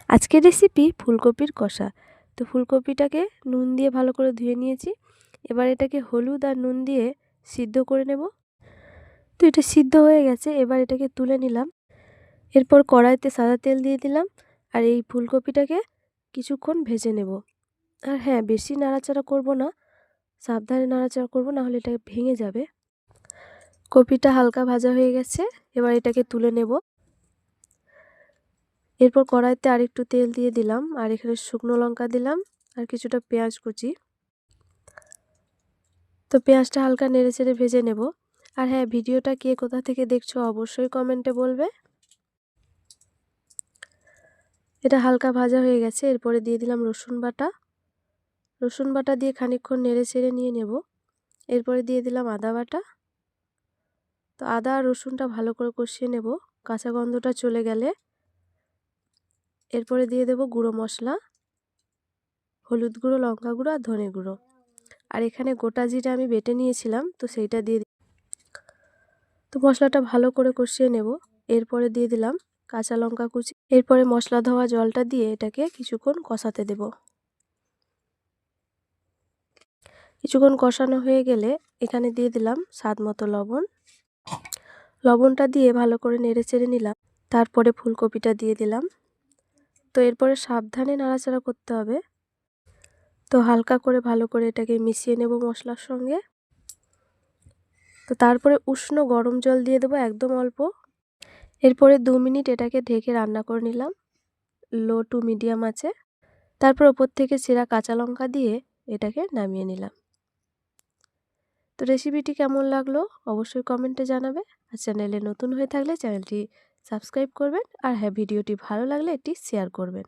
আজকের রেসিপি ফুলকপির কষা। তো ফুলকপিটাকে নুন দিয়ে ভালো করে ধুয়ে নিয়েছি। এবার এটাকে হলুদ আর নুন দিয়ে সিদ্ধ করে নেব। তো এটা সিদ্ধ হয়ে গেছে, এবার এটাকে তুলে নিলাম। এরপর কড়াইতে সাদা তেল দিয়ে দিলাম আর এই ফুলকপিটাকে কিছুক্ষণ ভেজে নেব। আর হ্যাঁ, বেশি নাড়াচাড়া করব না, সাবধানে নাড়াচাড়া করব, না হলে এটা ভেঙে যাবে। কপিটা হালকা ভাজা হয়ে গেছে, এবার এটাকে তুলে নেব। এরপর কড়াইতে আরেকটু তেল দিয়ে দিলাম আর এখানে শুকনো লঙ্কা দিলাম আর কিছুটা পেঁয়াজ কুচি। তো পেঁয়াজটা হালকা নেড়েচেড়ে ভেজে নেব। আর হ্যাঁ, ভিডিওটা কে কোথা থেকে দেখছো অবশ্যই কমেন্টে বলবে। এটা হালকা ভাজা হয়ে গেছে, এরপরে দিয়ে দিলাম রসুন বাটা। রসুন বাটা দিয়ে খানিকক্ষণ নেড়েচেড়ে নিয়ে নেব। এরপরে দিয়ে দিলাম আদা বাটা। তো আদা আর রসুনটা ভালো করে কষিয়ে নেব, কাঁচা গন্ধটা চলে গেলে। এরপরে দিয়ে দেব গুঁড়ো মশলা, হলুদ গুঁড়ো, লঙ্কা গুঁড়ো আর ধনে গুঁড়ো। আর এখানে গোটা জিরা আমি বেটে নিয়েছিলাম, তো সেইটা দিয়ে তো মশলাটা ভালো করে কষিয়ে নেব। এরপরে দিয়ে দিলাম কাঁচা লঙ্কা কুচি। এরপরে মশলা ধোয়া জলটা দিয়ে এটাকে কিছুক্ষণ কষাতে দেব। কিছুক্ষণ কষানো হয়ে গেলে এখানে দিয়ে দিলাম স্বাদ মতো লবণ। লবণটা দিয়ে ভালো করে নেড়েচেড়ে নিলাম। তারপরে ফুলকপিটা দিয়ে দিলাম। তো এরপরে সাবধানে নাড়াচাড়া করতে হবে। তো হালকা করে ভালো করে এটাকে মিশিয়ে নেব মশলার সঙ্গে। তো তারপরে উষ্ণ গরম জল দিয়ে দেবো একদম অল্প। এরপরে 2 মিনিট এটাকে ঢেকে রান্না করে নিলাম লো টু মিডিয়াম আঁচে। তারপর ওপর থেকে চেরা কাঁচা লঙ্কা দিয়ে এটাকে নামিয়ে নিলাম। তো রেসিপিটি কেমন লাগলো অবশ্যই কমেন্টে জানাবে। আর চ্যানেলে নতুন হয়ে থাকলে চ্যানেলটি সাবস্ক্রাইব করবেন। আর হ্যাঁ, ভিডিওটি ভালো লাগলে এটি শেয়ার করবেন।